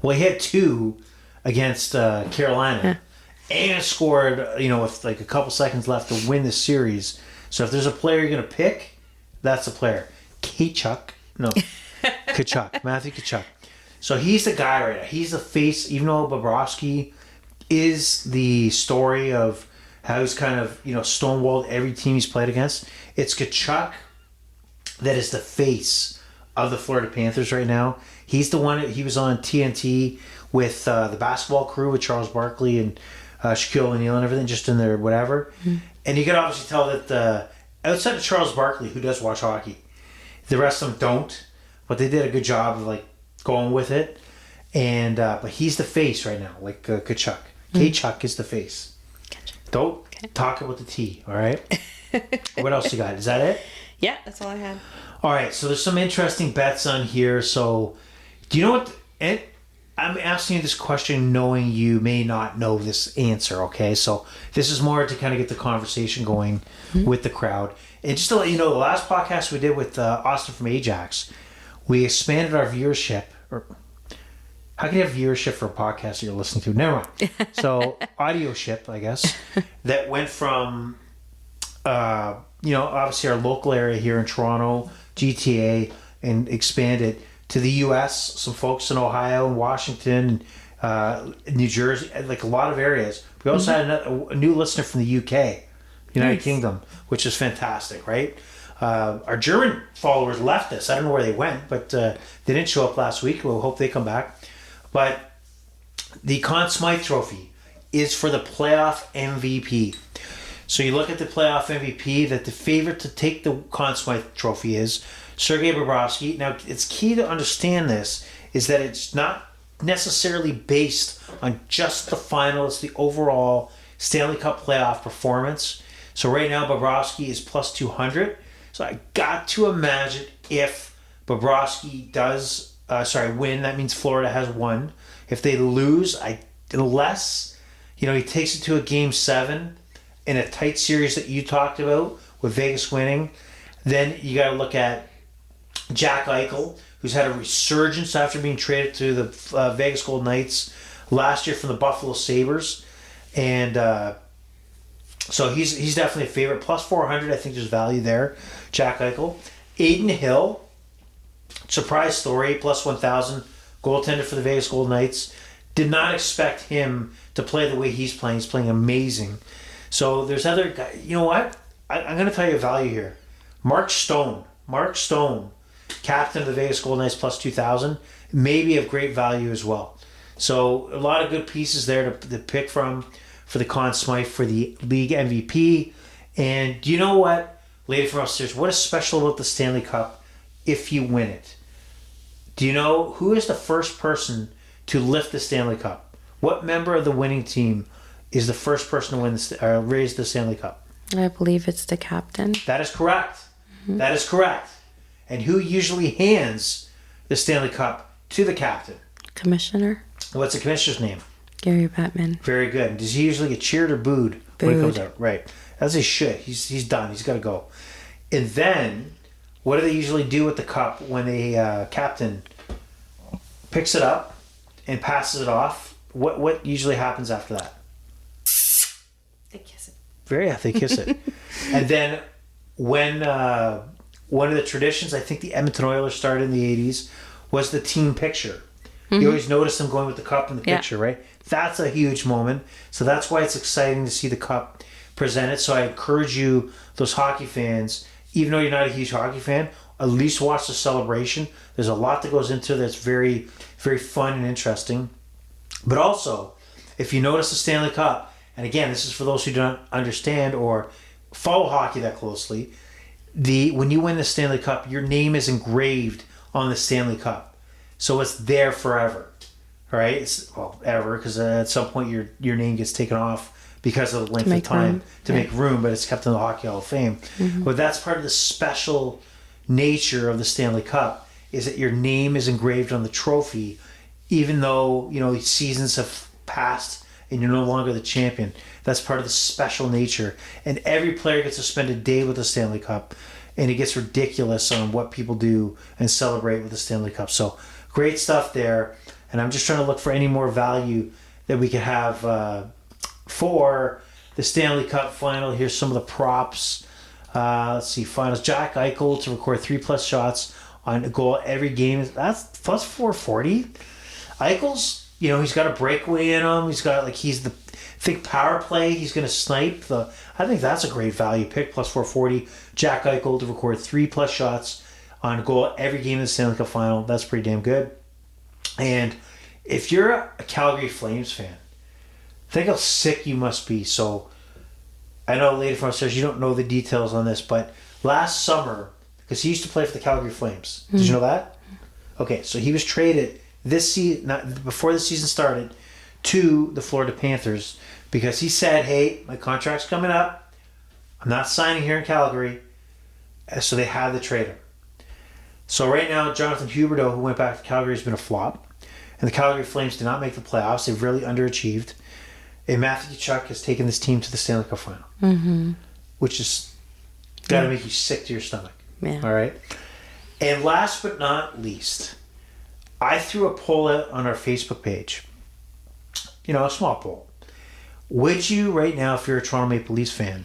Well, he had 2 against Carolina, and scored. With like a couple seconds left to win the series. So if there's a player you're going to pick, that's the player. Kachuk. No. Kachuk. Matthew Kachuk. So he's the guy right now. He's the face, even though Bobrovsky is the story of how he's kind of, stonewalled every team he's played against. It's Kachuk that is the face of the Florida Panthers right now. He's the one, he was on TNT with the basketball crew with Charles Barkley and Shaquille O'Neal and everything, just in their whatever. Mm-hmm. And you can obviously tell that outside of Charles Barkley, who does watch hockey, the rest of them don't, but they did a good job of like going with it. And but he's the face right now, like Kachuk. Kachuk is the face. Don't talk it with the T, all right? What else you got? Is that it? Yeah, that's all I had. All right, so there's some interesting bets on here. So, do you know what? And I'm asking you this question knowing you may not know this answer, okay? So, this is more to kind of get the conversation going with the crowd. And just to let you know, the last podcast we did with Austin from Ajax, we expanded our viewership. Or how can you have viewership for a podcast that you're listening to? Never mind. So, audio ship, I guess, that went from, obviously our local area here in Toronto, GTA, and expanded to the U.S., some folks in Ohio and Washington, New Jersey, like a lot of areas. We also had a new listener from the U.K., United Kingdom, which is fantastic, right? Our German followers left us. I don't know where they went, but they didn't show up last week. We'll hope they come back. But the Conn Smythe Trophy is for the playoff MVP. So you look at the playoff MVP, that the favorite to take the Conn Smythe Trophy is Sergei Bobrovsky. Now, it's key to understand this, is that it's not necessarily based on just the final. It's the overall Stanley Cup playoff performance. So right now, Bobrovsky is plus 200. So I got to imagine if Bobrovsky does, win, that means Florida has won. If they lose, unless, he takes it to a Game 7, in a tight series that you talked about with Vegas winning, then you got to look at Jack Eichel, who's had a resurgence after being traded to the Vegas Golden Knights last year from the Buffalo Sabres. And so he's definitely a favorite. Plus 400, I think there's value there. Jack Eichel. Aiden Hill, surprise story, plus 1,000, goaltender for the Vegas Golden Knights. Did not expect him to play the way he's playing. He's playing amazing. So there's other guys. You know what? I'm going to tell you a value here. Mark Stone, captain of the Vegas Golden Knights, plus 2,000, may be of great value as well. So a lot of good pieces there to pick from for the Conn Smythe for the league MVP. And do you know what, lady from upstairs, what is special about the Stanley Cup if you win it? Do you know who is the first person to lift the Stanley Cup? What member of the winning team is the first person to win raise the Stanley Cup? I believe it's the captain. That is correct. Mm-hmm. That is correct. And who usually hands the Stanley Cup to the captain? Commissioner. What's the commissioner's name? Gary Bettman. Very good. Does he usually get cheered or booed when he comes out? Right. As he should. He's done. He's got to go. And then, what do they usually do with the cup when a captain picks it up and passes it off? What usually happens after that? They kiss it. They kiss it. And then when one of the traditions, I think the Edmonton Oilers started in the 80s, was the team picture. You always notice them going with the cup in the picture, right? That's a huge moment. So that's why it's exciting to see the cup presented. So I encourage you, those hockey fans, even though you're not a huge hockey fan, at least watch the celebration. There's a lot that goes into it that's very, very fun and interesting. But also, if you notice the Stanley Cup, and again, this is for those who don't understand or follow hockey that closely, when you win the Stanley Cup, your name is engraved on the Stanley Cup. So it's there forever, right? Ever, because at some point your name gets taken off because of the length of time to make room, but it's kept in the Hockey Hall of Fame. But that's part of the special nature of the Stanley Cup, is that your name is engraved on the trophy, even though seasons have passed and you're no longer the champion. That's part of the special nature, and every player gets to spend a day with the Stanley Cup, and it gets ridiculous on what people do and celebrate with the Stanley Cup. So great stuff there, and I'm just trying to look for any more value that we could have for the Stanley Cup final. Here's some of the props. Let's see, finals. Jack Eichel to record 3+ shots on a goal every game. That's plus 440. Eichel's, he's got a breakaway in him. He's the think power play. He's going to snipe. I think that's a great value pick, plus 440. Jack Eichel to record 3+ shots on a goal every game in the Stanley Cup final. That's pretty damn good. And if you're a Calgary Flames fan, think how sick you must be. So I know lady from upstairs, you don't know the details on this, but last summer, because he used to play for the Calgary Flames. Did you know that? Okay, so he was traded this season, before the season started, to the Florida Panthers because he said, hey, my contract's coming up. I'm not signing here in Calgary. So they had to trade him. So right now, Jonathan Huberdeau, who went back to Calgary, has been a flop. And the Calgary Flames did not make the playoffs. They've really underachieved. And Matthew Tkachuk has taken this team to the Stanley Cup final. Which is got to make you sick to your stomach. Yeah. All right? And last but not least, I threw a poll out on our Facebook page. A small poll. Would you, right now, if you're a Toronto Maple Leafs fan,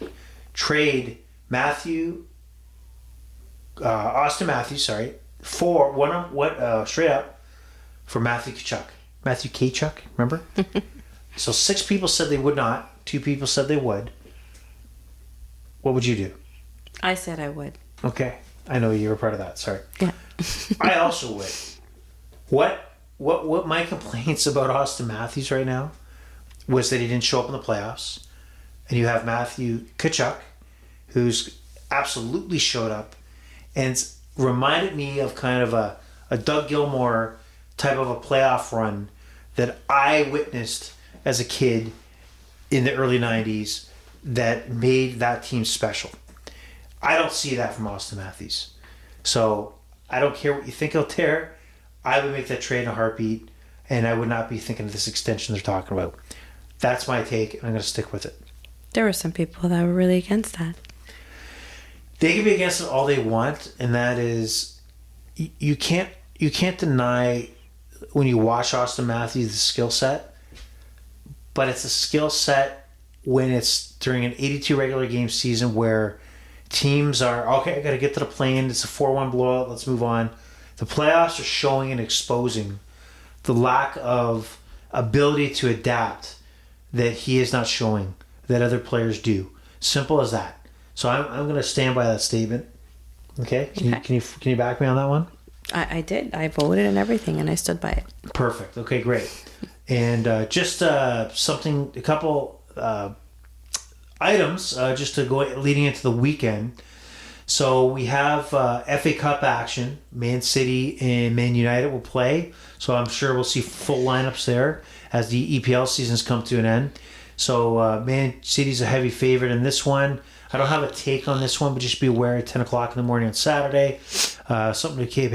trade Austin Matthews, for straight up for Matthew Tkachuk? Matthew Tkachuk, remember? So 6 people said they would not. 2 people said they would. What would you do? I said I would. Okay. I know you were part of that. Sorry. Yeah. I also would. What my complaints about Austin Matthews right now was that he didn't show up in the playoffs. And you have Matthew Tkachuk, who's absolutely showed up. And it's reminded me of kind of a Doug Gilmour type of a playoff run that I witnessed as a kid in the early 90s that made that team special. I don't see that from Austin Matthews. So I don't care what you think out there. I would make that trade in a heartbeat, and I would not be thinking of this extension they're talking about. That's my take, and I'm going to stick with it. There were some people that were really against that. They can be against it all they want, and that is, you can't deny when you watch Austin Matthews the skill set, but it's a skill set when it's during an 82 regular game season where teams are, okay, I got to get to the plane, it's a 4-1 blowout, let's move on. The playoffs are showing and exposing the lack of ability to adapt that he is not showing, that other players do. Simple as that. So I'm going to stand by that statement. Okay? Can you back me on that one? I did. I voted and everything, and I stood by it. Perfect. Okay, great. And just a couple items just to go leading into the weekend. So we have FA Cup action. Man City and Man United will play. So I'm sure we'll see full lineups there as the EPL seasons come to an end. So Man City's a heavy favorite in this one. I don't have a take on this one, but just be aware at 10 o'clock in the morning on Saturday. Something to keep.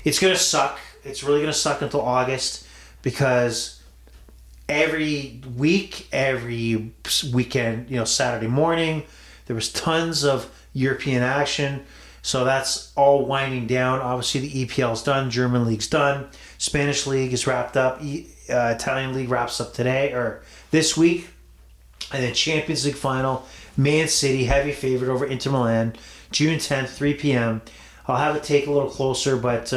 It's going to suck. It's really going to suck until August because every week, every weekend, Saturday morning, there was tons of European action. So that's all winding down. Obviously, the EPL's done. German League's done. Spanish League is wrapped up. Italian League wraps up today or this week. And then Champions League final. Man City, heavy favorite over Inter Milan, June 10th, 3 p.m. I'll have it take a little closer, but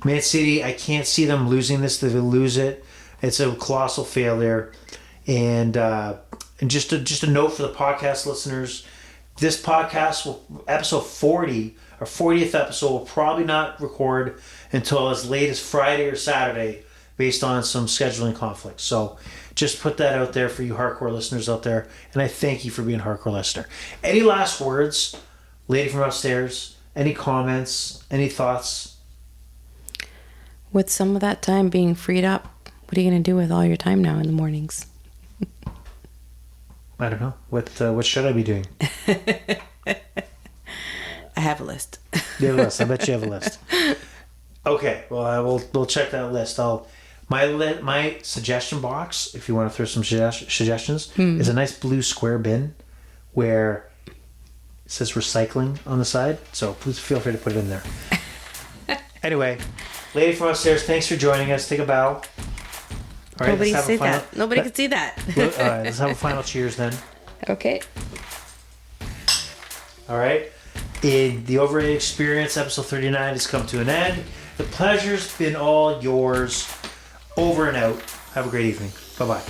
Man City, I can't see them losing this. They lose it. It's a colossal failure. And just a note for the podcast listeners, this podcast, episode 40, our 40th episode, will probably not record until as late as Friday or Saturday based on some scheduling conflicts. So just put that out there for you hardcore listeners out there. And I thank you for being a hardcore listener. Any last words, lady from upstairs? Any comments? Any thoughts? With some of that time being freed up, what are you going to do with all your time now in the mornings? I don't know. What should I be doing? I have a list. You have a list. I bet you have a list. Okay. Well, we'll check that list. My suggestion box, if you want to throw some suggestions, is a nice blue square bin where it says recycling on the side. So please feel free to put it in there. Anyway, lady from upstairs, thanks for joining us. Take a bow. All right, Nobody see that. Nobody can see that. All right, let's have a final cheers then. Okay. All right. The Overrated Experience, episode 39, has come to an end. The pleasure's been all yours. Over and out. Have a great evening. Bye-bye.